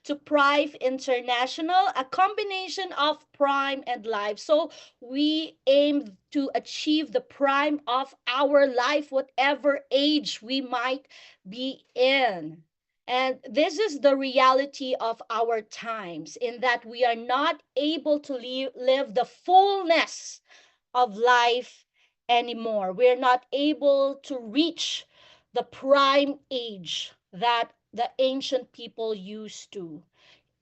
to Prime International, a combination of prime and life. So we aim to achieve the prime of our life, whatever age we might be in. And this is the reality of our times, in that we are not able to live the fullness of life anymore. We're not able to reach the prime age that the ancient people used to.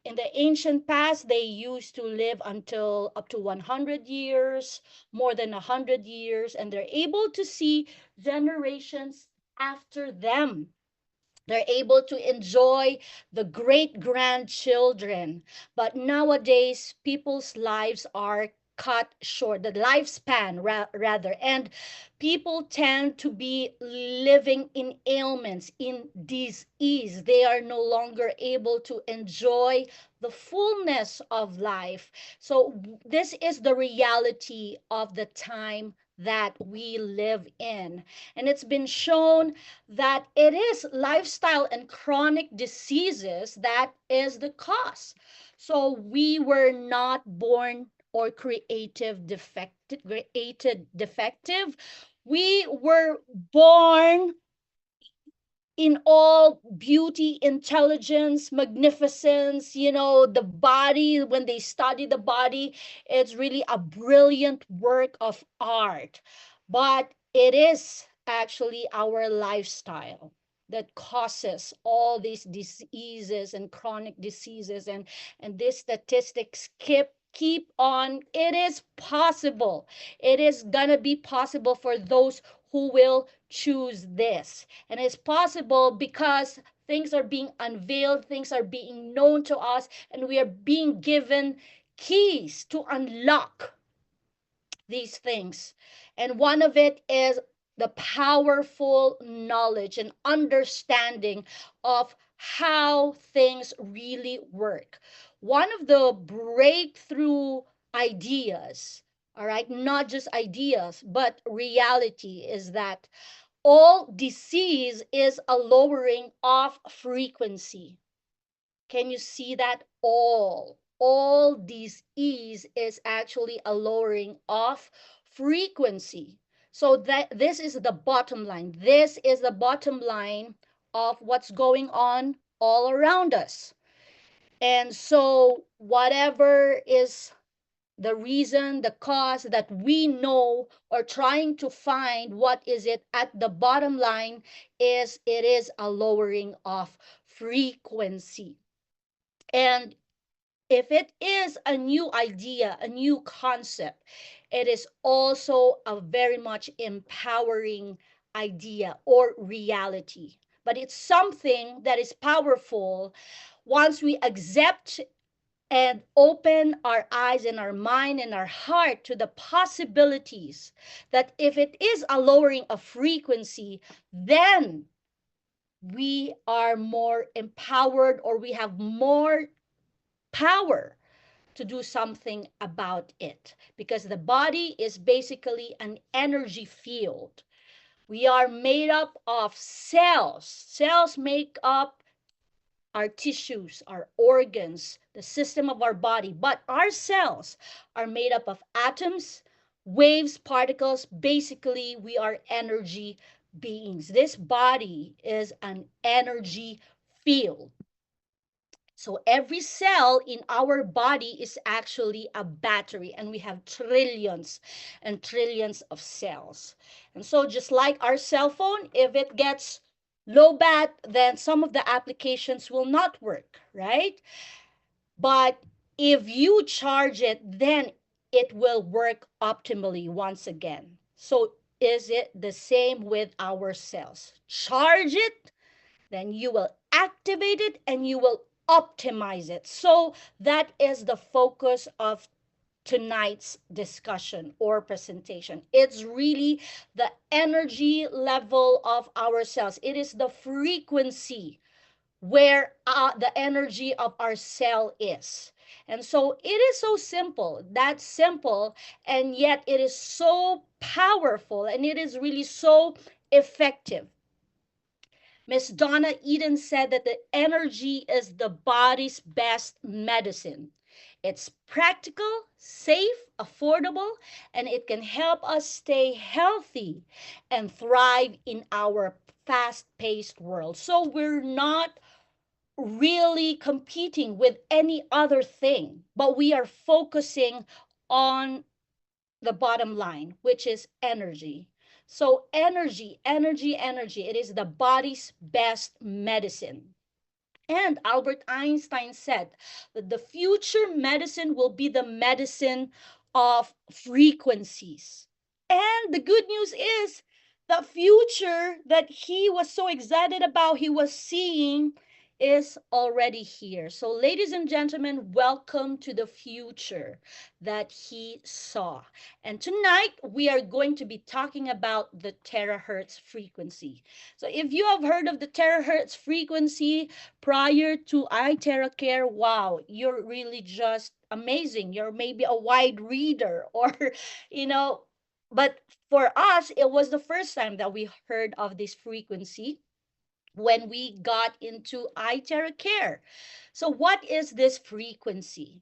In the ancient past, they used to live until up to 100 years, more than 100 years, and they're able to see generations after them. They're able to enjoy the great grandchildren. But nowadays, people's lives are cut short, the lifespan rather. And people tend to be living in ailments, in disease. They are no longer able to enjoy the fullness of life. So, this is the reality of the time that we live in. And it's been shown that it is lifestyle and chronic diseases that is the cause. So we were not born or created defective. We were born in all beauty, intelligence, magnificence. The body, when they study the body, it's really a brilliant work of art. But it is actually our lifestyle that causes all these diseases and chronic diseases, and these statistics keep on. It is possible, it is gonna be possible for those who will choose this. And it's possible because things are being unveiled, things are being known to us, and we are being given keys to unlock these things. And one of it is the powerful knowledge and understanding of how things really work. One of the breakthrough ideas, all right, not just ideas, but reality, is that all disease is a lowering of frequency. Can you see that? All disease is actually a lowering of frequency. So that this is the bottom line. This is the bottom line of what's going on all around us. And so whatever is the reason, the cause that we know, or trying to find what is it at the bottom line, is it is a lowering of frequency. And if it is a new idea, a new concept, it is also a very much empowering idea or reality. But it's something that is powerful once we accept and open our eyes and our mind and our heart to the possibilities that if it is a lowering of frequency, then we are more empowered, or we have more power to do something about it, because the body is basically an energy field. We are made up of cells. Cells make up our tissues, our organs, the system of our body. But our cells are made up of atoms, waves, particles. Basically, we are energy beings. This body is an energy field. So every cell in our body is actually a battery, and we have trillions and trillions of cells. And so just like our cell phone, if it gets low bat, then some of the applications will not work, right? But if you charge it, then it will work optimally once again. So is it the same with our cells? Charge it, then you will activate it and you will optimize it. So that is the focus of tonight's discussion or presentation. It's really the energy level of our cells. It is the frequency where the energy of our cell is. And so it is so simple, that's simple, and yet it is so powerful, and it is really so effective. Miss Donna Eden said that the energy is the body's best medicine. It's practical, safe, affordable, and it can help us stay healthy and thrive in our fast paced world. So we're not really competing with any other thing, but we are focusing on the bottom line, which is energy. So, energy, energy, energy, it is the body's best medicine. And Albert Einstein said that the future medicine will be the medicine of frequencies. And the good news is the future that he was so excited about, he was seeing, is already here. So, ladies and gentlemen, welcome to the future that he saw. And tonight we are going to be talking about the terahertz frequency. So, if you have heard of the terahertz frequency, prior to iTera-care, wow, you're really just amazing. You're maybe a wide reader or, you know, but for us, it was the first time that we heard of this frequency when we got into iTera-care. So what is this frequency?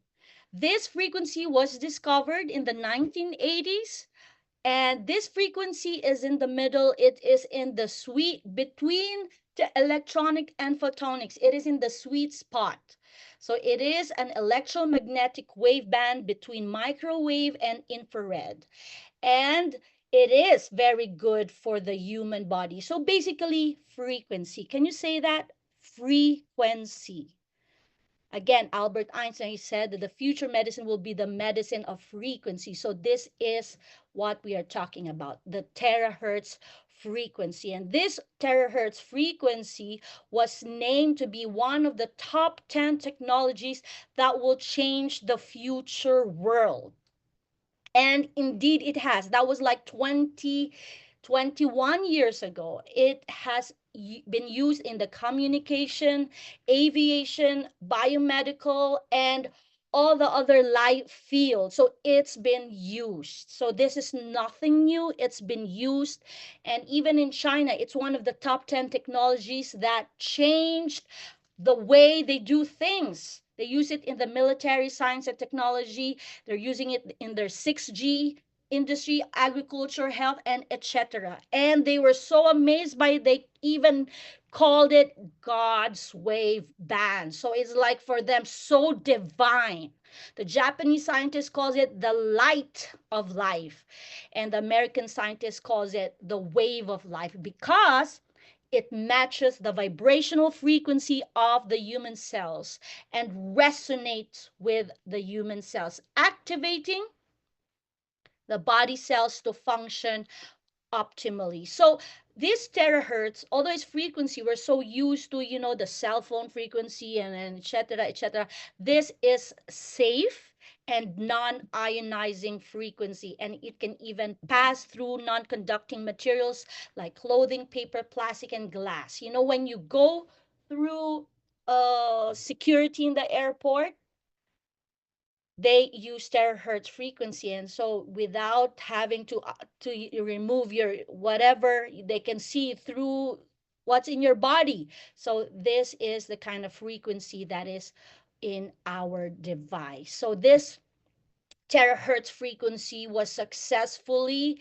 This frequency was discovered in the 1980s, and this frequency is in the middle. It is in the sweet between the electronic and photonics. It is in the sweet spot. So it is an electromagnetic wave band between microwave and infrared. And it is very good for the human body. So basically, frequency. Can you say that? Frequency. Again, Albert Einstein said that the future medicine will be the medicine of frequency. So this is what we are talking about, the terahertz frequency. And this terahertz frequency was named to be one of the top 10 technologies that will change the future world. And indeed it has. That was like 21 years ago. It has been used in the communication, aviation, biomedical, and all the other life fields. So it's been used. So this is nothing new. It's been used. And even in China, it's one of the top 10 technologies that changed the way they do things. They use it in the military, science, and technology. They're using it in their 6G industry, agriculture, health, and etc. And they were so amazed by it, they even called it God's wave band. So it's like for them so divine. The Japanese scientist calls it the light of life, and the American scientist calls it the wave of life because it matches the vibrational frequency of the human cells and resonates with the human cells, activating the body cells to function optimally. So this terahertz, although its frequency, we're so used to, the cell phone frequency and etc., etc. This is safe and non-ionizing frequency, and it can even pass through non-conducting materials like clothing, paper, plastic, and glass. When you go through security in the airport, they use terahertz frequency, and so without having to remove your whatever, they can see through what's in your body. So this is the kind of frequency that is in our device. So this terahertz frequency was successfully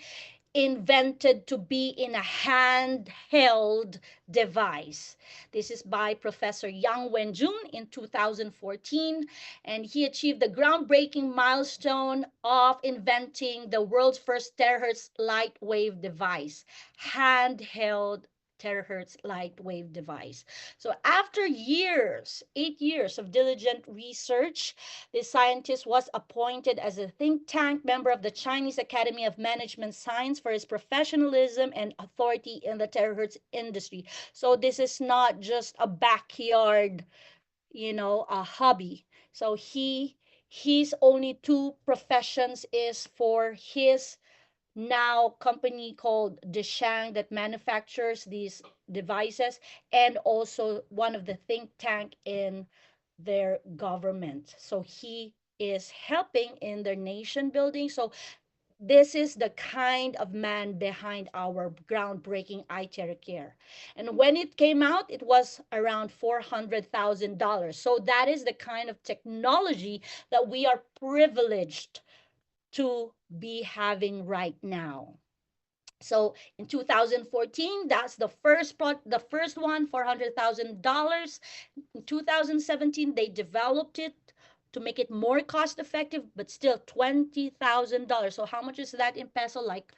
invented to be in a handheld device. This is by Professor Yang Wenjun in 2014, and he achieved the groundbreaking milestone of inventing the world's first terahertz light wave device, handheld terahertz light wave device. So after years, 8 years of diligent research, this scientist was appointed as a think tank member of the Chinese Academy of Management Science for his professionalism and authority in the terahertz industry. So this is not just a backyard, a hobby. So his only two professions is for his now company called the Shang that manufactures these devices, and also one of the think tank in their government. So he is helping in their nation building. So this is the kind of man behind our groundbreaking iTera-care. And when it came out, it was around $400,000. So that is the kind of technology that we are privileged to be having right now. So in 2014, that's the first one, $400,000. In 2017, they developed it to make it more cost effective, but still $20,000. So how much is that in peso? Like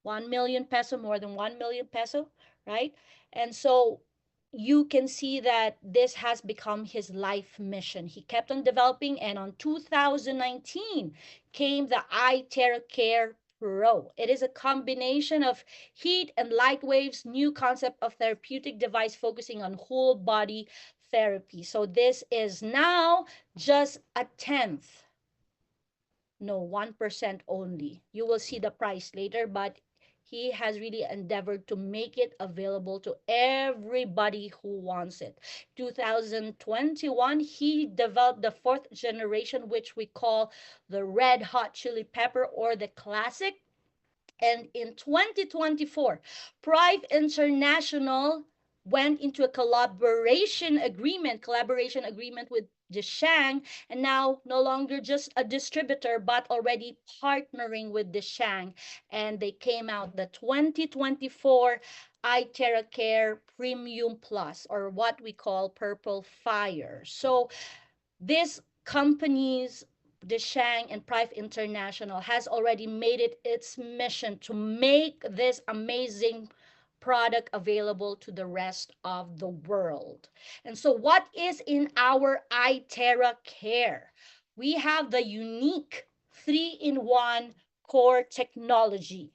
1 million peso, more than 1 million peso, right? And so you can see that this has become his life mission. He kept on developing, and on 2019 came the iTera-care Pro. It is a combination of heat and light waves, new concept of therapeutic device focusing on whole body therapy. So this is now just a tenth, no, 1% only. You will see the price later, but he has really endeavored to make it available to everybody who wants it. 2021, he developed the fourth generation, which we call the red hot chili pepper or the classic. And in 2024, Prive International went into a collaboration agreement with the Shang, and now no longer just a distributor, but already partnering with the Shang. And they came out the 2024 iTera-care Premium Plus, or what we call Purple Fire. So this companies, the Shang and Prive International, has already made it its mission to make this amazing product available to the rest of the world. And so what is in our iTera-care? We have the unique 3-in-1 core technology.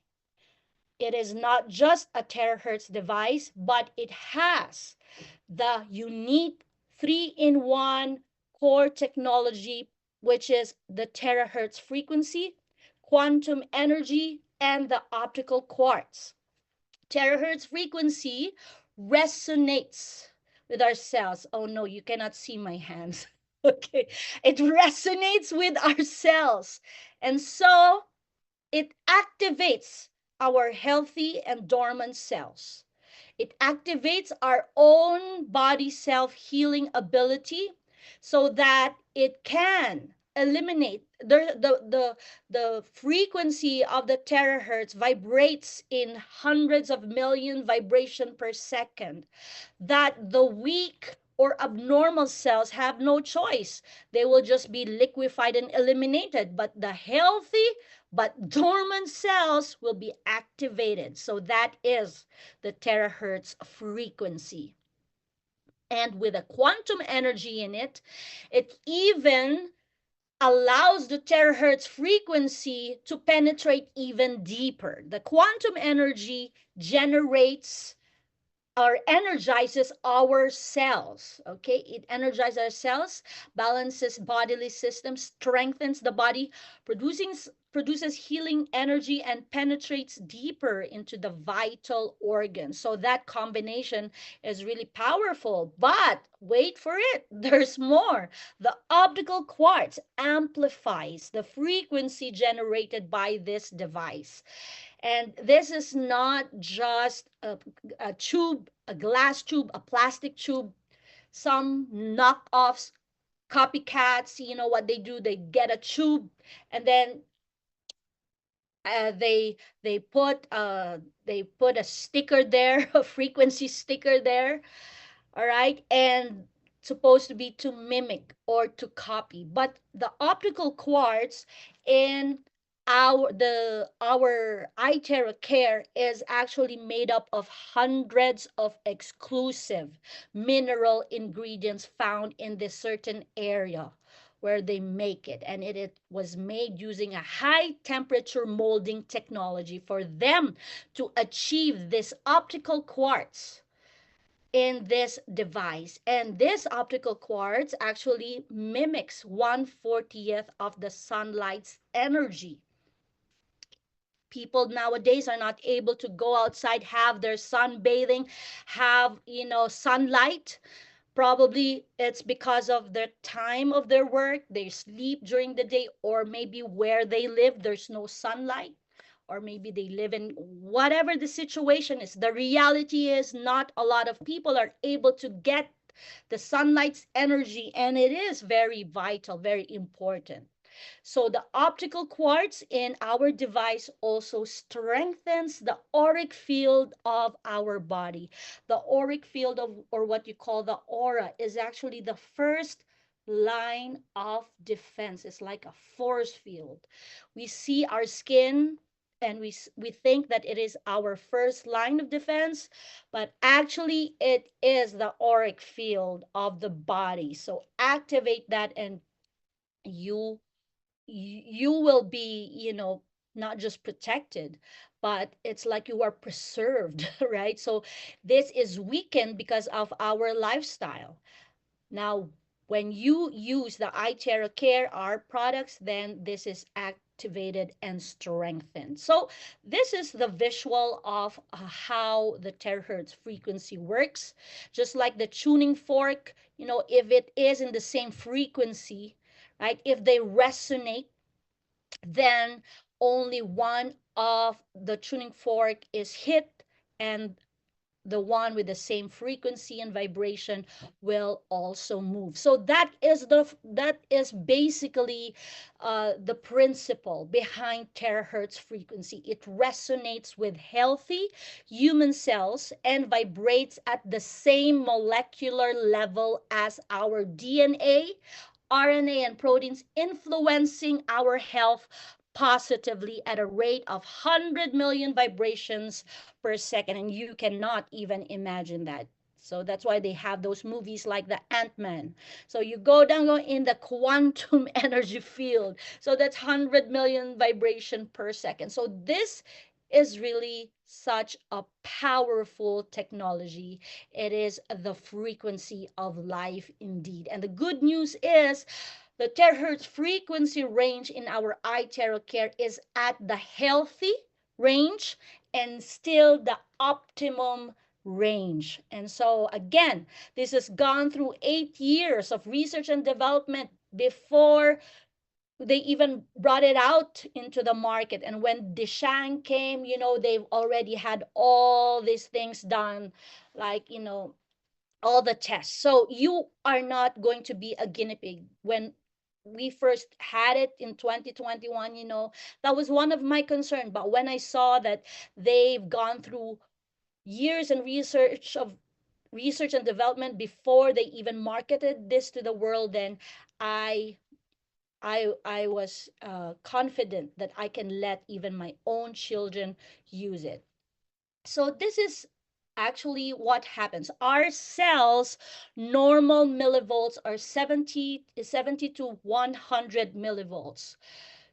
It is not just a terahertz device, but it has the unique 3-in-1 core technology, which is the terahertz frequency, quantum energy, and the optical quartz. Terahertz frequency resonates with our cells. Oh no, you cannot see my hands. Okay, it resonates with our cells. And so it activates our healthy and dormant cells. It activates our own body self healing ability so that it can eliminate the frequency of the terahertz vibrates in hundreds of million vibration per second, that the weak or abnormal cells have no choice. They will just be liquefied and eliminated, but the healthy but dormant cells will be activated. So that is the terahertz frequency. And with a quantum energy in it, it even allows the terahertz frequency to penetrate even deeper. The quantum energy generates or energizes our cells. Okay, it energizes our cells, balances bodily systems, strengthens the body, produces healing energy, and penetrates deeper into the vital organs. So that combination is really powerful. But wait for it, there's more. The optical quartz amplifies the frequency generated by this device. And this is not just a tube, a glass tube, a plastic tube. Some knockoffs, copycats, you know what they do? They get a tube and then uh, they they put a sticker there, a frequency sticker there, all right, and supposed to be to mimic or to copy. But the optical quartz in our iTera-care is actually made up of hundreds of exclusive mineral ingredients found in this certain area where they make it, and it was made using a high temperature molding technology for them to achieve this optical quartz in this device. And this optical quartz actually mimics 1/40th of the sunlight's energy. People nowadays are not able to go outside, have their sunbathing, have, sunlight Probably it's because of the time of their work. They sleep during the day, or maybe where they live, there's no sunlight, or maybe they live in whatever the situation is. The reality is, not a lot of people are able to get the sunlight's energy, and it is very vital, very important. So the optical quartz in our device also strengthens the auric field of our body. The auric field of, or what you call the aura, is actually the first line of defense. It's like a force field. We see our skin, and we think that it is our first line of defense, but actually it is the auric field of the body. So activate that, and you you will be, not just protected, but it's like you are preserved, right? So this is weakened because of our lifestyle. Now, when you use the iTera-care, our products, then this is activated and strengthened. So this is the visual of how the terahertz frequency works. Just like the tuning fork, if it is in the same frequency, right? If they resonate, then only one of the tuning fork is hit, and the one with the same frequency and vibration will also move. So that is basically the principle behind terahertz frequency. It resonates with healthy human cells and vibrates at the same molecular level as our DNA, RNA, and proteins, influencing our health positively at a rate of 100 million vibrations per second. And you cannot even imagine that. So that's why they have those movies like the Ant-Man. So you go in the quantum energy field. So that's 100 million vibration per second. So this is really such a powerful technology. It is the frequency of life indeed. And the good news is, the terahertz frequency range in our iTera-care is at the healthy range and still the optimum range. And so again, this has gone through 8 years of research and development before they even brought it out into the market. And when the Shang came, they've already had all these things done, like, all the tests. So you are not going to be a guinea pig. When we first had it in 2021, that was one of my concern. But when I saw that they've gone through years and research and development before they even marketed this to the world, then I I was confident that I can let even my own children use it. So this is actually what happens. Our cells normal millivolts are 70 to 100 millivolts.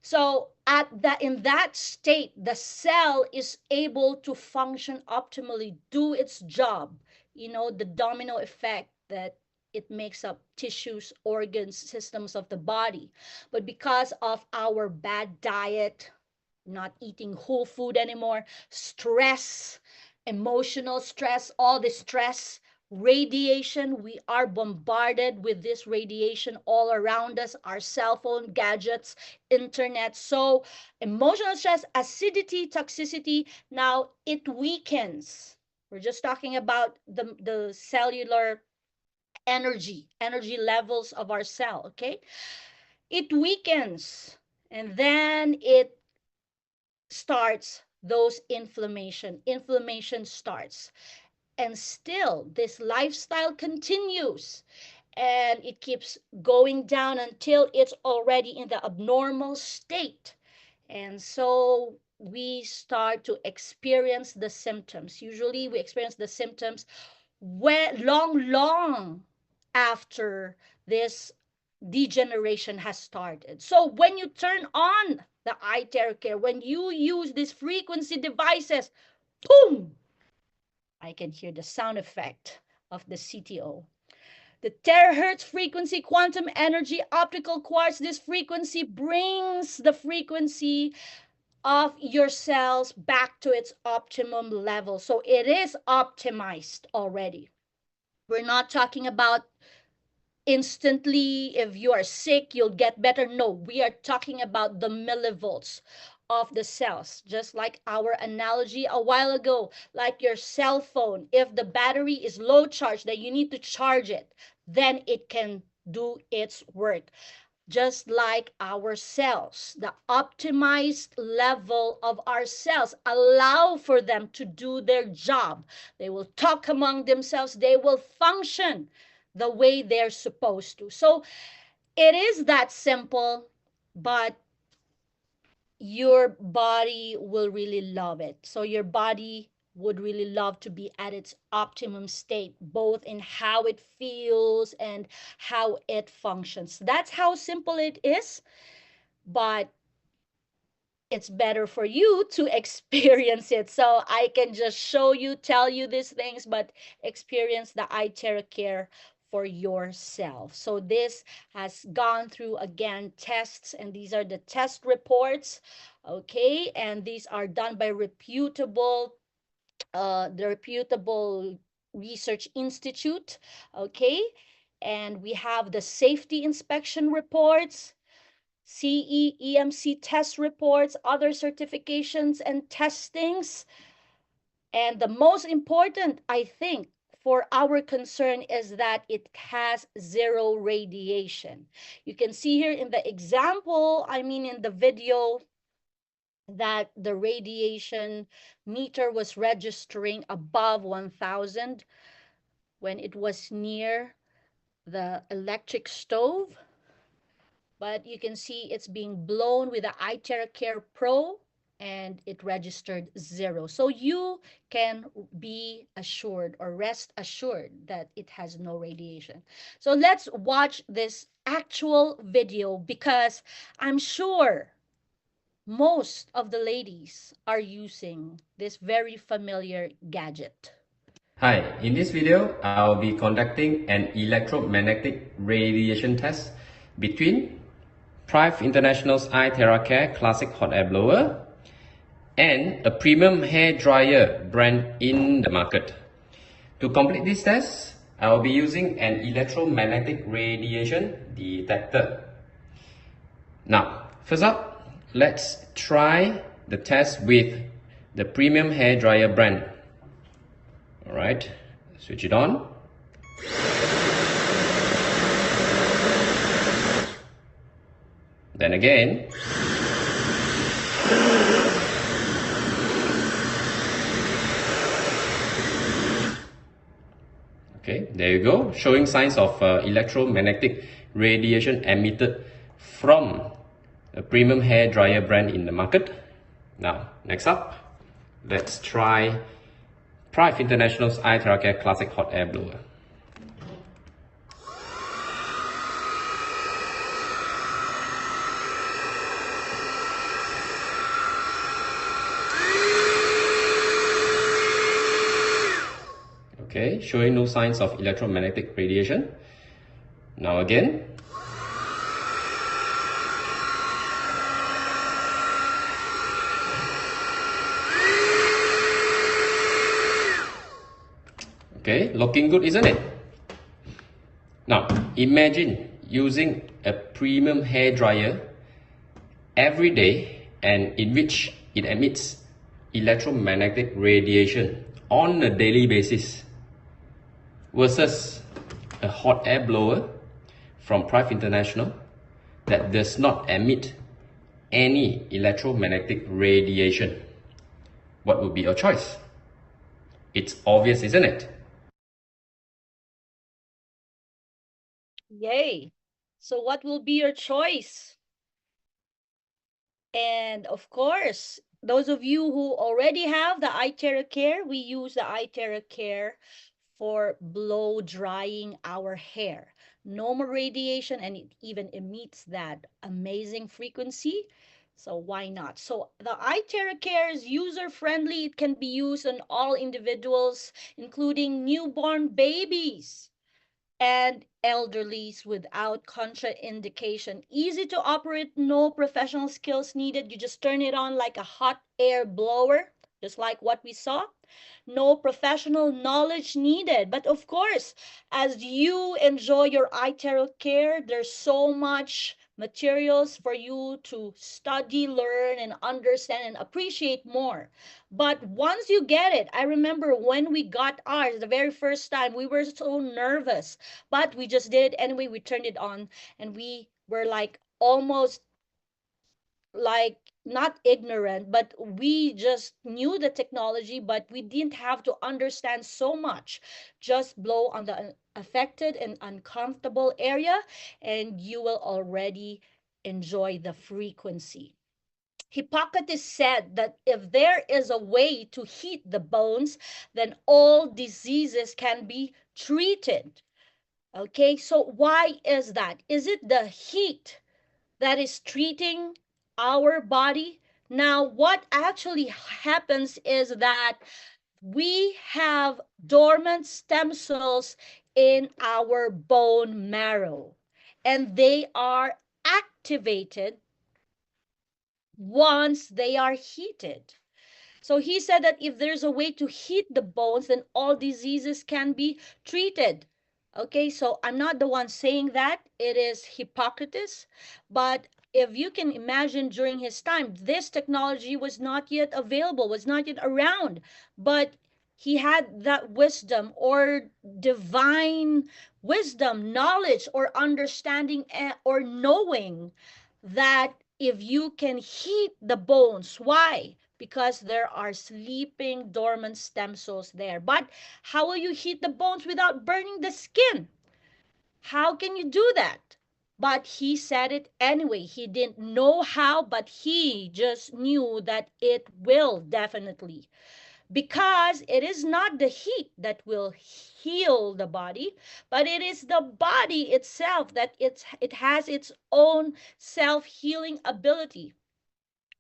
So at that in that state, the cell is able to function optimally, do its job. The domino effect that it makes up tissues, organs, systems of the body. But because of our bad diet, not eating whole food anymore, stress, emotional stress, all the stress, radiation. We are bombarded with this radiation all around us, our cell phone, gadgets, internet. So, emotional stress, acidity, toxicity, now it weakens. We're just talking about the cellular energy levels of our cell, okay? It weakens, and then it starts those inflammation starts, and still this lifestyle continues, and it keeps going down until it's already in the abnormal state. And so we start to experience the symptoms. Usually we experience the symptoms when long after this degeneration has started. So when you turn on the iTera-care, when you use these frequency devices, boom, I can hear the sound effect of the CTO. The terahertz frequency, quantum energy, optical quartz, this frequency brings the frequency of your cells back to its optimum level. So it is optimized already. We're not talking about instantly, if you are sick, you'll get better. No, we are talking about the millivolts of the cells. Just like our analogy a while ago, like your cell phone, if the battery is low charge, that you need to charge it, then it can do its work. Just like our cells, the optimized level of our cells allow for them to do their job. They will talk among themselves, they will function the way they're supposed to. So it is that simple, but your body will really love it. So your body would really love to be at its optimum state, both in how it feels and how it functions. That's how simple it is, but it's better for you to experience it. So I can just show you, tell you these things, but experience the iTera-care for yourself. So this has gone through, again, tests, and these are the test reports. Okay, and these are done by the reputable research institute. Okay, and we have the safety inspection reports, CE, EMC test reports, other certifications and testings. And the most important, I think, for our concern is that it has zero radiation. You can see here in the example, I mean in the video, that the radiation meter was registering above 1000 when it was near the electric stove. But you can see it's being blown with the iTera-care Pro, and it registered 0. So you can be assured or rest assured that it has no radiation. So let's watch this actual video, because I'm sure most of the ladies are using this very familiar gadget. Hi, in this video, I'll be conducting an electromagnetic radiation test between Prive International's iTera-care classic hot air blower and a premium hair dryer brand in the market. To complete this test, I will be using an electromagnetic radiation detector. Now, first up, let's try the test with the premium hair dryer brand. Alright, switch it on. Then again. Okay, there you go, showing signs of electromagnetic radiation emitted from a premium hair dryer brand in the market. Now, next up, let's try Prive International's iTera-care classic hot air blower. Okay, showing no signs of electromagnetic radiation. Now again. Okay, looking good, isn't it? Now, imagine using a premium hair dryer every day and in which it emits electromagnetic radiation on a daily basis versus a hot air blower from Prive International that does not emit any electromagnetic radiation. What would be your choice? It's obvious, isn't it? Yay! So what will be your choice? And of course, those of you who already have the iTera-care, we use the iTera-care for blow drying our hair. No more radiation, and it even emits that amazing frequency. So why not? So the iTera-care is user-friendly. It can be used on all individuals, including newborn babies and elderlies without contraindication. Easy to operate, no professional skills needed. You just turn it on like a hot air blower. just like what we saw. No professional knowledge needed. But of course, as you enjoy your Iteracare, there's so much materials for you to study, learn, and understand and appreciate more. But once you get it, I remember when we got ours the very first time, we were so nervous, but we just did it anyway. We turned it on and we were like almost like not ignorant, but we just knew the technology, but we didn't have to understand so much. Just blow on the affected and uncomfortable area, and you will already enjoy the frequency. Hippocrates said that if there is a way to heat the bones, then all diseases can be treated. Okay, so why is that? Is it the heat that is treating our body? Now, what actually happens is that we have dormant stem cells in our bone marrow, and they are activated once they are heated. So he said that if there's a way to heat the bones, then all diseases can be treated. Okay, so I'm not the one saying that, it is Hippocrates. But if you can imagine during his time, this technology was not yet available, was not yet around. But he had that wisdom or divine wisdom, knowledge, or understanding or knowing that if you can heat the bones, why? Because there are sleeping dormant stem cells there. But how will you heat the bones without burning the skin? How can you do that? But he said it anyway. He didn't know how, but he just knew that it will definitely. Because it is not the heat that will heal the body, but it is the body itself that it has its own self-healing ability.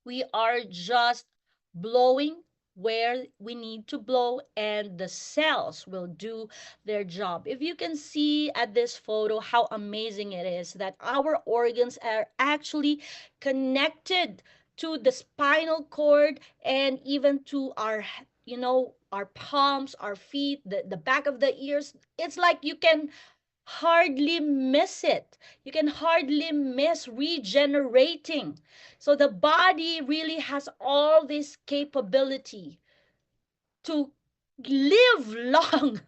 We are just blowing where we need to blow, and the cells will do their job. If you can see at this photo how amazing it is that our organs are actually connected to the spinal cord and even to our, our palms, our feet, the back of the ears. It's like you can hardly miss it. You can hardly miss regenerating. So the body really has all this capability to live long.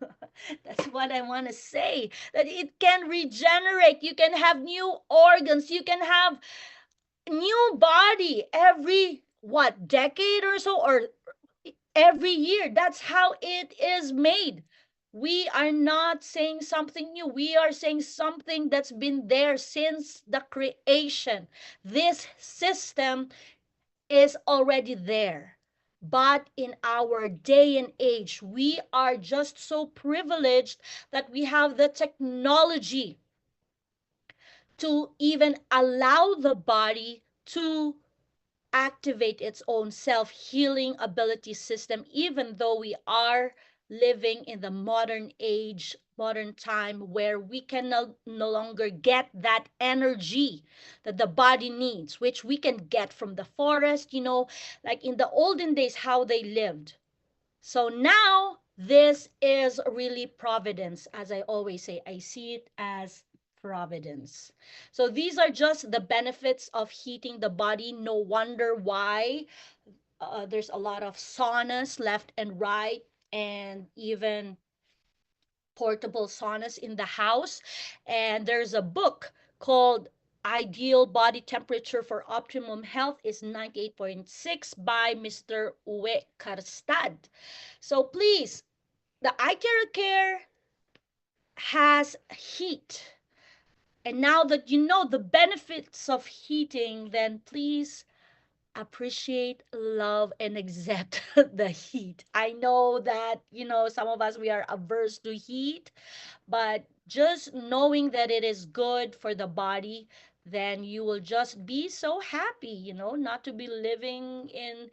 That's what I want to say. That it can regenerate. You can have new organs. You can have new body every what decade or so, or every year. That's how it is made. We are not saying something new. We are saying something that's been there since the creation. This system is already there. But in our day and age, we are just so privileged that we have the technology to even allow the body to activate its own self-healing ability system, even though we are living in the modern age, modern time, where we can no longer get that energy that the body needs, which we can get from the forest, like in the olden days, how they lived. So now this is really providence. As I always say, I see it as providence. So these are just the benefits of heating the body. No wonder why there's a lot of saunas left and right, and even portable saunas in the house. And there's a book called Ideal Body Temperature for Optimum Health is 98.6 by Mr. Uwe Karstad. So please, the Iteracare has heat. And now that you know the benefits of heating, then please appreciate, love, and accept the heat. I know that, some of us, we are averse to heat, but just knowing that it is good for the body, then you will just be so happy, not to be living in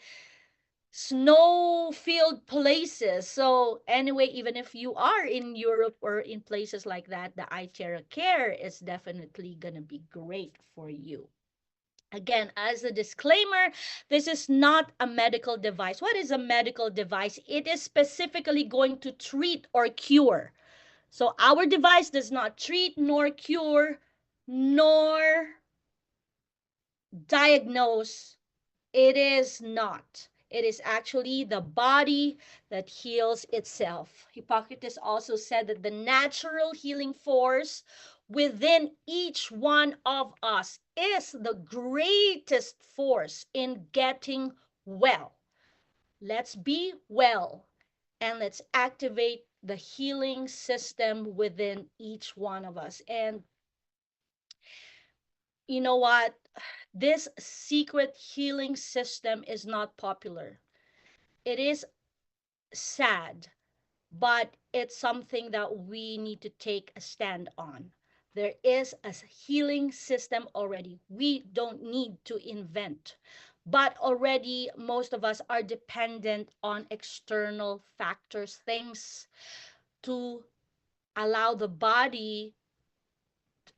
snow-filled places. So anyway, even if you are in Europe or in places like that, the iTera-care is definitely gonna be great for you. Again, as a disclaimer, this is not a medical device. What is a medical device? It is specifically going to treat or cure. So our device does not treat nor cure nor diagnose. It is not. It is actually the body that heals itself. Hippocrates also said that the natural healing force within each one of us is the greatest force in getting well. Let's be well and let's activate the healing system within each one of us. And you know what? This secret healing system is not popular. It is sad, but it's something that we need to take a stand on. There is a healing system already. We don't need to invent. But already, most of us are dependent on external factors, things to allow the body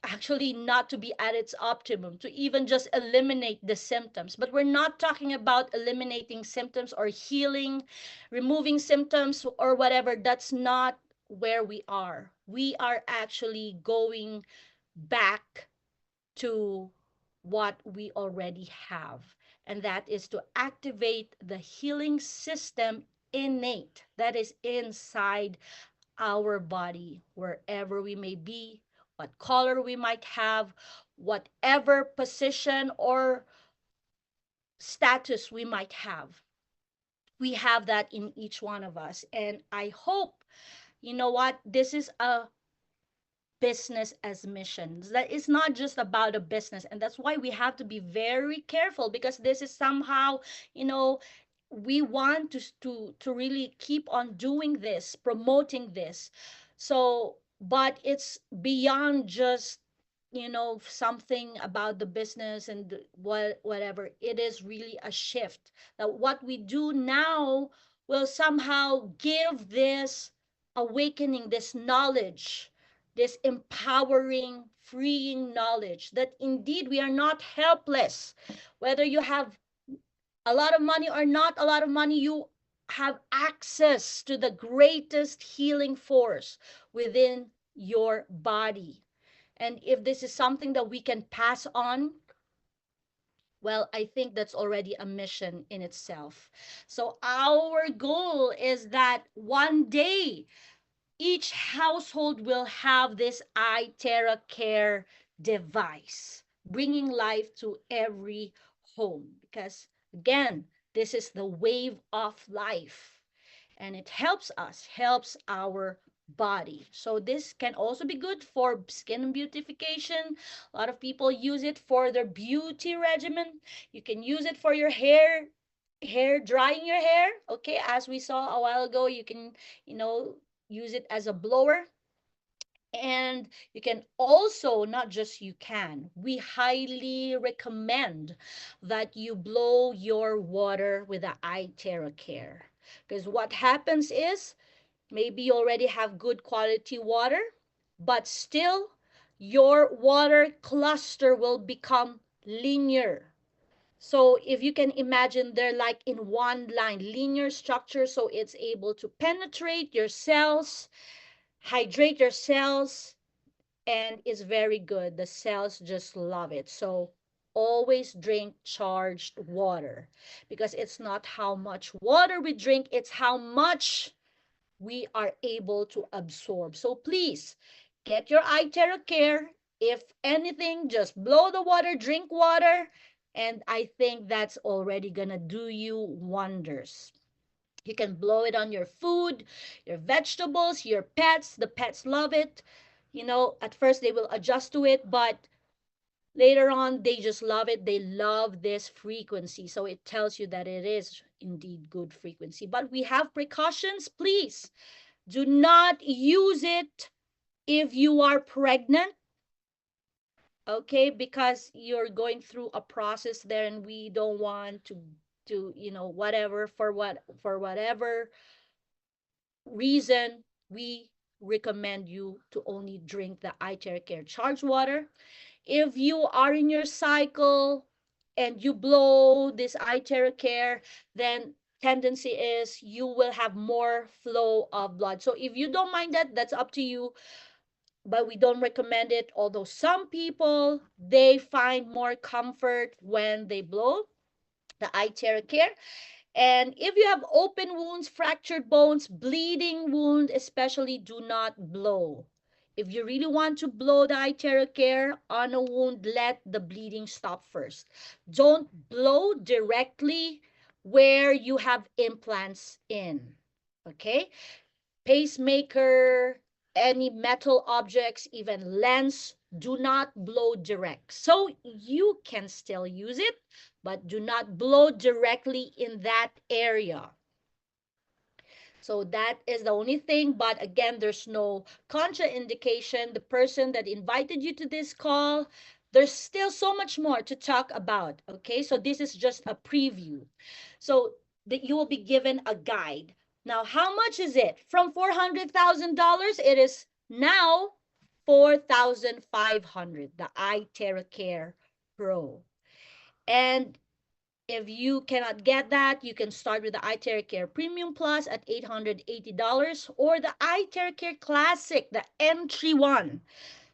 actually not to be at its optimum, to even just eliminate the symptoms. But we're not talking about eliminating symptoms or healing, removing symptoms or whatever. That's not where we are. We are actually going back to what we already have, and that is to activate the healing system innate that is inside our body, wherever we may be, what color we might have, whatever position or status we might have. We have that in each one of us. And I hope, you know what, this is a business as missions. That is not just about a business. And that's why we have to be very careful, because this is somehow, you know, we want to really keep on doing this, promoting this. So, but it's beyond just, you know, something about the business and whatever. It is really a shift that what we do now will somehow give this awakening, this knowledge, this empowering, freeing knowledge that indeed we are not helpless. Whether you have a lot of money or not a lot of money, you have access to the greatest healing force within your body. And if this is something that we can pass on, well, I think that's already a mission in itself. So our goal is that one day each household will have this iTera-care device, bringing life to every home. Because again, this is the wave of life, and it helps us, helps our body. So this can also be good for skin beautification. A lot of people use it for their beauty regimen. You can use it for your hair drying your hair. Okay, as we saw a while ago, you can, you know, use it as a blower. And you can also, not just you can, we highly recommend that you blow your water with the iTera-care. Because what happens is, maybe you already have good quality water, but still your water cluster will become linear. So if you can imagine, they're like in one line, linear structure, so it's able to penetrate your cells, hydrate your cells, and it's very good. The cells just love it. So always drink charged water, because it's not how much water we drink, it's how much we are able to absorb. So please get your iTera-care. If anything, just blow the water, drink water, and I think that's already gonna do you wonders. You can blow it on your food, your vegetables, your pets. The pets love it. You know, at first they will adjust to it, but later on they just love it. They love this frequency. So it tells you that it is indeed good frequency. But we have precautions. Please do not use it if you are pregnant, okay? Because you're going through a process there, and we don't want to, you know, whatever, for whatever reason, we recommend you to only drink the iTera-care charged water. If you are in your cycle and you blow this iTera-care, then tendency is you will have more flow of blood. So if you don't mind that, that's up to you, but we don't recommend it. Although some people, they find more comfort when they blow the iTera-care. And if you have open wounds, fractured bones, bleeding wound, especially, do not blow. If you really want to blow the iTera-care on a wound, let the bleeding stop first. Don't blow directly where you have implants in. Okay? Pacemaker, any metal objects, even lens, do not blow direct. So you can still use it, but do not blow directly in that area. So that is the only thing. But again, there's no contraindication. The person that invited you to this call, there's still so much more to talk about. Okay, so this is just a preview. So that you will be given a guide. Now, how much is it? From $400,000, it is now 4,500. The iTera-care Pro. And if you cannot get that, you can start with the iTera-care Premium Plus at $880 or the iTera-care Classic, the entry one.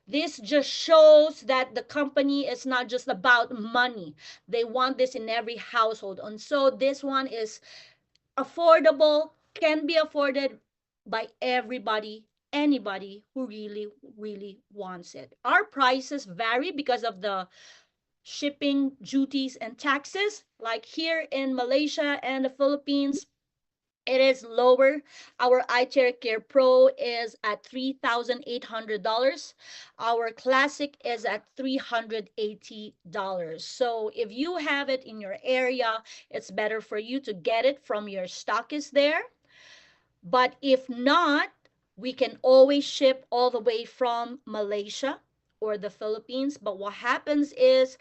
This just shows that the company is not just about money. They want this in every household. And so this one is affordable, can be afforded by everybody, anybody who really, really wants it. Our prices vary because of the shipping duties and taxes. Like here in Malaysia and the Philippines, it is lower. Our iTera-care Pro is at $3,800. Our Classic is at $380. So if you have it in your area, it's better for you to get it from your stockist there. But if not, we can always ship all the way from Malaysia or the Philippines. But what happens is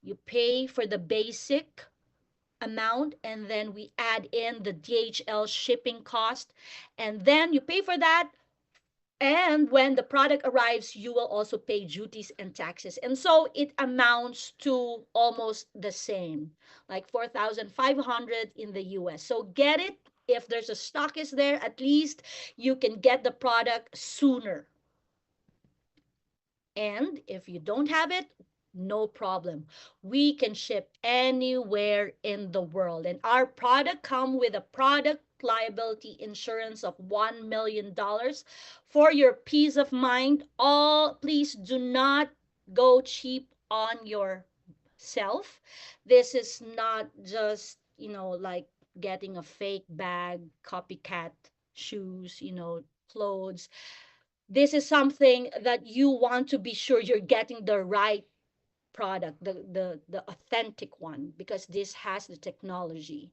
you pay for the basic amount, and then we add in the DHL shipping cost, and then you pay for that. And when the product arrives, you will also pay duties and taxes. And so it amounts to almost the same, like 4,500 in the US. So get it. If there's a stock is there, at least you can get the product sooner. And if you don't have it, no problem. We can ship anywhere in the world. And our product come with a product liability insurance of $1 million for your peace of mind. All, please do not go cheap on yourself. This is not just, like getting a fake bag, copycat shoes, clothes. This is something that you want to be sure you're getting the right product, the authentic one, because this has the technology.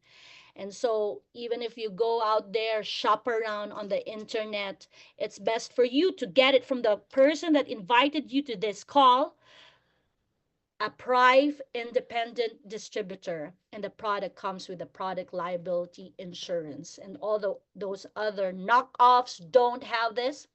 And so even if you go out there, shop around on the internet, it's best for you to get it from the person that invited you to this call, a private independent distributor, and the product comes with a product liability insurance. And although those other knockoffs don't have this,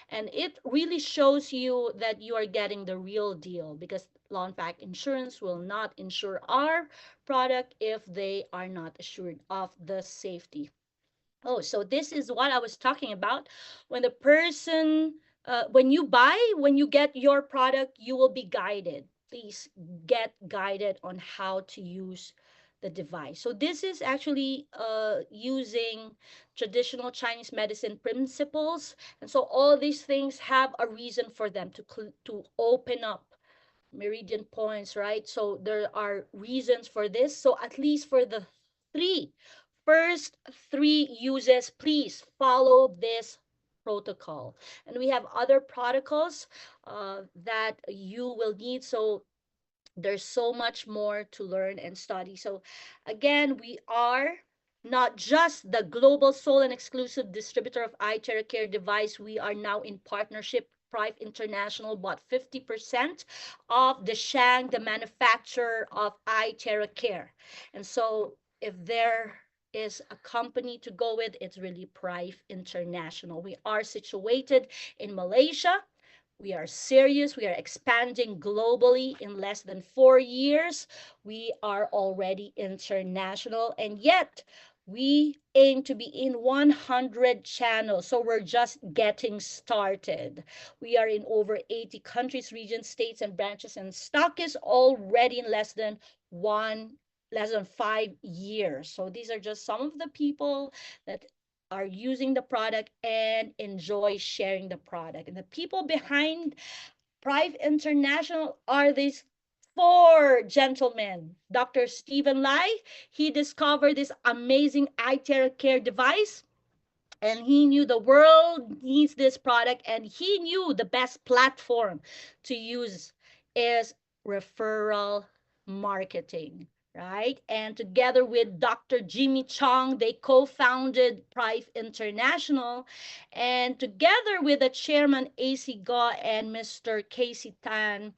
and it really shows you that you are getting the real deal, because lawn pack insurance will not insure our product if they are not assured of the safety. Oh, so this is what I was talking about. When the person, when you get your product, you will be guided. Please get guided on how to use the device. So this is actually using traditional Chinese medicine principles. And so all these things have a reason for them to open up meridian points, right? So there are reasons for this. So at least for the three first three uses, please follow this protocol. And we have other protocols that you will need. So there's so much more to learn and study. So again, we are not just the global sole and exclusive distributor of iTera-care device. We are now in partnership. Prive International bought 50% of the Shang, the manufacturer of iTera-care. And so if there is a company to go with, it's really Prive International. We are situated in Malaysia, We are serious. We are expanding globally in less than 4 years. We are already international, and yet we aim to be in 100 channels. So we're just getting started. We are in over 80 countries, regions, states, and branches, and stock is already in less than 5 years. So these are just some of the people that are using the product and enjoy sharing the product. And the people behind Prive International are these four gentlemen. Dr. Stephen Lai, he discovered this amazing iTera-care device, and he knew the world needs this product, and he knew the best platform to use is referral marketing, right? And together with Dr. Jimmy Chong, they co-founded Prive International, and together with the chairman AC Go and Mr. Casey Tan,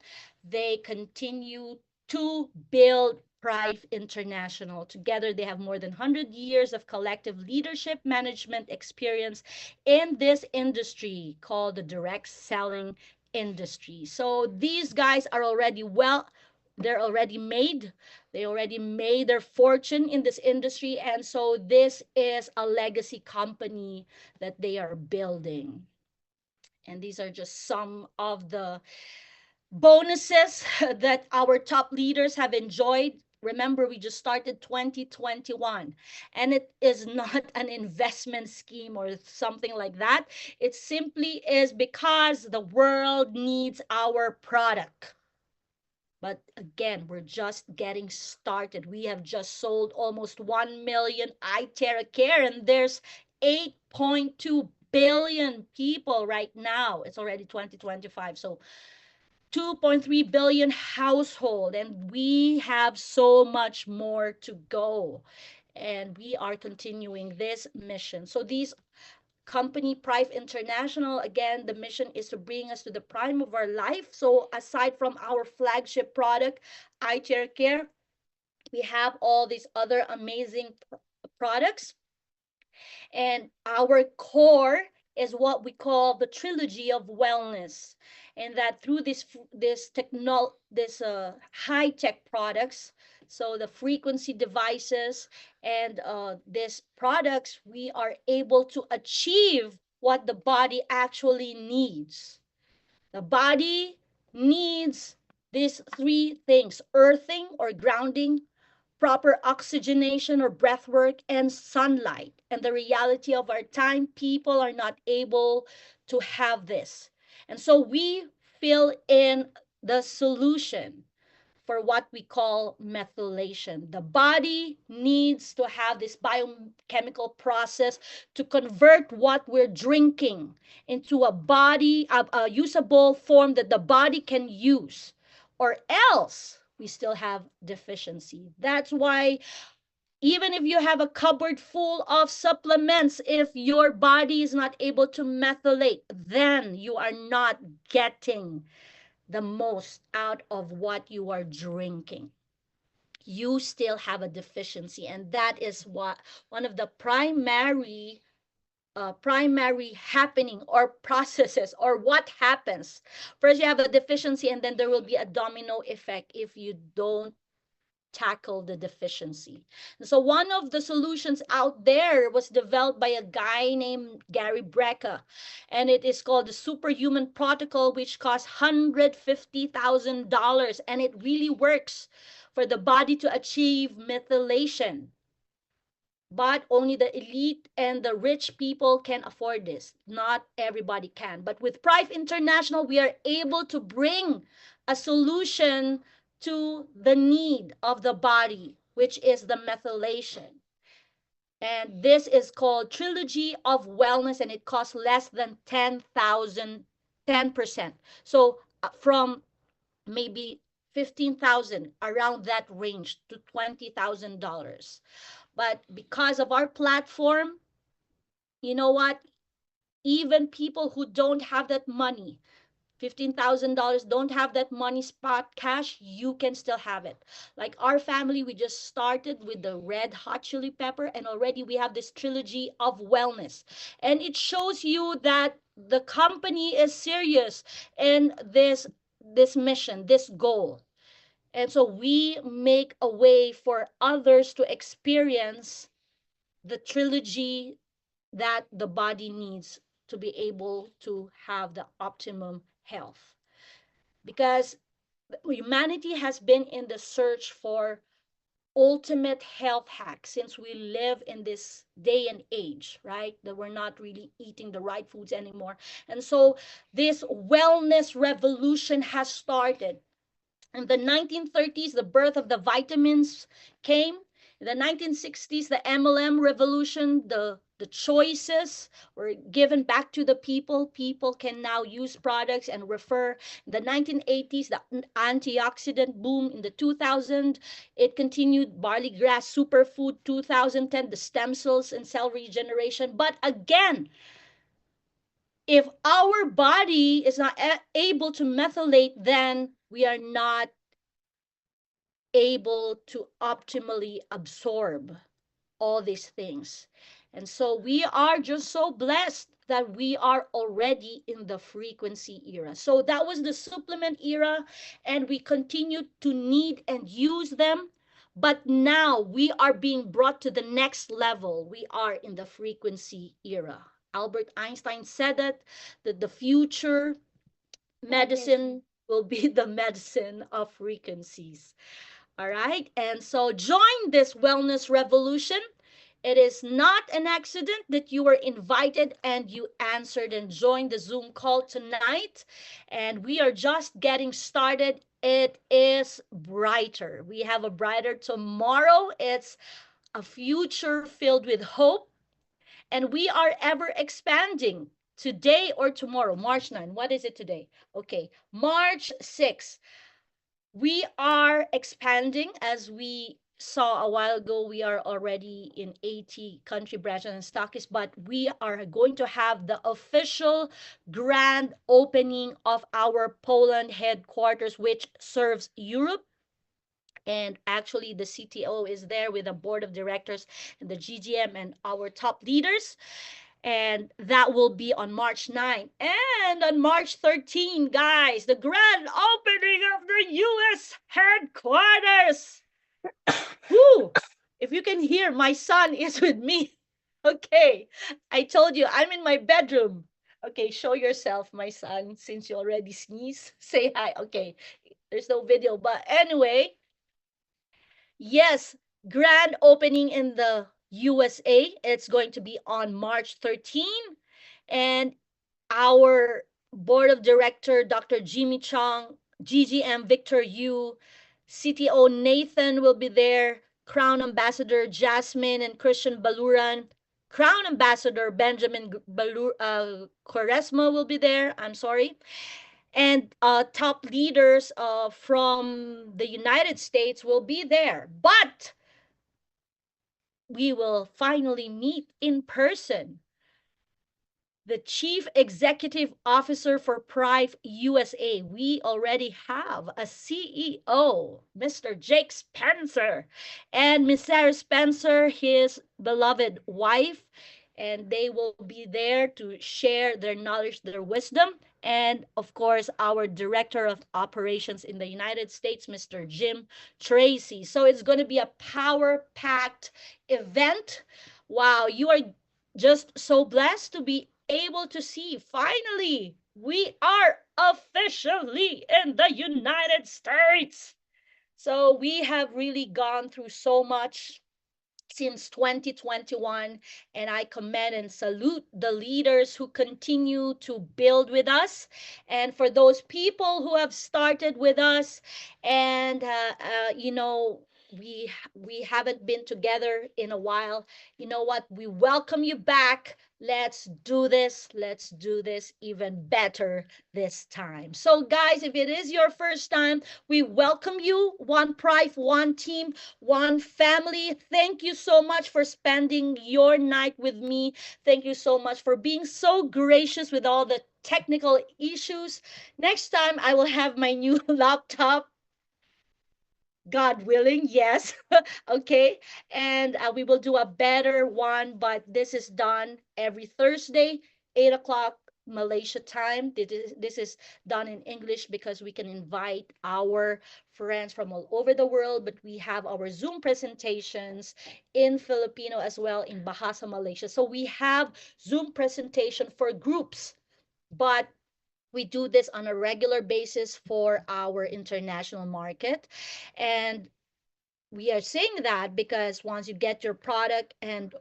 they continue to build Prive International. Together, they have more than 100 years of collective leadership management experience in this industry called the direct selling industry. So these guys are already they're already made. They already made their fortune in this industry. And so this is a legacy company that they are building. And these are just some of the bonuses that our top leaders have enjoyed. Remember, we just started 2021, and it is not an investment scheme or something like that. It simply is because the world needs our product. But again, we're just getting started. We have just sold almost 1 million iTera-care, and there's 8.2 billion people right now. It's already 2025. So 2.3 billion household, and we have so much more to go, and we are continuing this mission. So these company Prive International, again, the mission is to bring us to the prime of our life. So aside from our flagship product iTera-care, we have all these other amazing products, and our core is what we call the trilogy of wellness, and that through this high tech products, so the frequency devices and these products, we are able to achieve what the body actually needs. The body needs these three things: earthing or grounding, proper oxygenation or breath work, and sunlight. And the reality of our time, people are not able to have this. And so we fill in the solution for what we call methylation. The body needs to have this biochemical process to convert what we're drinking into a usable form that the body can use, or else we still have deficiency. That's why even if you have a cupboard full of supplements, if your body is not able to methylate, then you are not getting the most out of what you are drinking. You still have a deficiency, and that is what one of the primary happening or processes, or what happens. First, you have a deficiency, and then there will be a domino effect if you don't tackle the deficiency. So one of the solutions out there was developed by a guy named Gary Brecka, and it is called the Superhuman Protocol, which costs $150,000, and it really works for the body to achieve methylation. But only the elite and the rich people can afford this. Not everybody can. But with Prive International, we are able to bring a solution to the need of the body, which is the methylation. And this is called Trilogy of Wellness, and it costs less than 10,000, 10%. So from maybe 15,000, around that range, to $20,000. But because of our platform, you know what? Even people who don't have that money, $15,000, don't have that money spot cash, you can still have it. Like our family, we just started with the red hot chili pepper, and already we have this trilogy of wellness. And it shows you that the company is serious in this mission, this goal. And so we make a way for others to experience the trilogy that the body needs to be able to have the optimum health. Because humanity has been in the search for ultimate health hack since we live in this day and age, right? That we're not really eating the right foods anymore. And so this wellness revolution has started. In the 1930s, the birth of the vitamins came. In the 1960s, the MLM revolution, the choices were given back to the people. People can now use products and refer. In the 1980s, the antioxidant boom. In the 2000s, it continued. Barley grass superfood. 2010, the stem cells and cell regeneration. But again, if our body is not able to methylate, then we are not able to optimally absorb all these things. And so we are just so blessed that we are already in the frequency era. So that was the supplement era, and we continue to need and use them. But now we are being brought to the next level. We are in the frequency era. Albert Einstein said that the future medicine will be the medicine of frequencies. All right. And so join this wellness revolution. It is not an accident that you were invited and you answered and joined the Zoom call tonight. And we are just getting started. It is brighter. We have a brighter tomorrow. It's a future filled with hope. And we are ever expanding today or tomorrow, March 9. What is it today? Okay, March 6. We are expanding. As we saw a while ago, we are already in 80 country branches and stockists, but we are going to have the official grand opening of our Poland headquarters, which serves Europe. And actually, the CTO is there with a board of directors and the GGM and our top leaders. And that will be on March 9. And on March 13, guys, the grand opening of the US headquarters. Woo! If you can hear, my son is with me. Okay, I told you I'm in my bedroom. Okay, show yourself, my son, since you already sneeze. Say hi. Okay, there's no video, but anyway, yes, grand opening in the USA. It's going to be on March 13. And our board of director, Dr. Jimmy Chong, GGM Victor Yu, CTO Nathan will be there, Crown Ambassador Jasmine and Christian Baluran, Crown Ambassador Benjamin Quaresma will be there. I'm sorry. And top leaders from the United States will be there. But we will finally meet in person. The Chief Executive Officer for Prive USA. We already have a CEO, Mr. Jake Spencer, and Miss Sarah Spencer, his beloved wife, and they will be there to share their knowledge, their wisdom, and of course, our Director of Operations in the United States, Mr. Jim Tracy. So it's going to be a power-packed event. Wow, you are just so blessed to be able to see finally we are officially in the United States. So we have really gone through so much since 2021, and I commend and salute the leaders who continue to build with us, and for those people who have started with us. And we haven't been together in a while. You know what, we welcome you back. Let's do this even better this time. So guys, if it is your first time, we welcome you. One Prive, one team, one family. Thank you so much for spending your night with me. Thank you so much for being so gracious with all the technical issues. Next time, I will have my new laptop, God willing, yes. Okay. And we will do a better one, but this is done every Thursday, 8 o'clock Malaysia time. This is done in English because we can invite our friends from all over the world, but we have our Zoom presentations in Filipino as well in Bahasa Malaysia. So we have Zoom presentation for groups, but we do this on a regular basis for our international market. And we are saying that because once you get your product and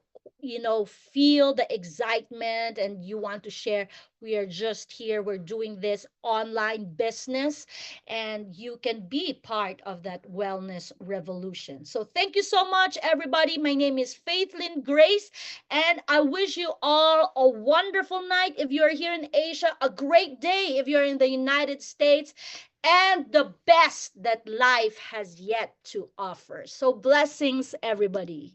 feel the excitement and you want to share, we are just here, we're doing this online business, and you can be part of that wellness revolution. So thank you so much, everybody. My name is Faithlyn Grace, and I wish you all a wonderful night if you're here in Asia, a great day if you're in the United States, and the best that life has yet to offer. So, blessings, everybody.